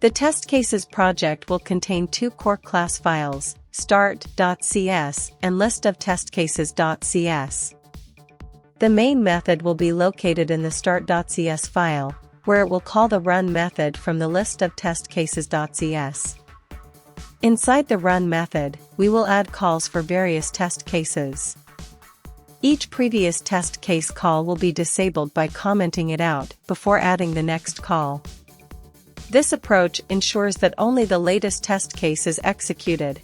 The test cases project will contain two core class files, start.cs and listofTestCases.cs. The main method will be located in the start.cs file, where it will call the run method from the listofTestCases.cs. Inside the run method, we will add calls for various test cases. Each previous test case call will be disabled by commenting it out before adding the next call. This approach ensures that only the latest test case is executed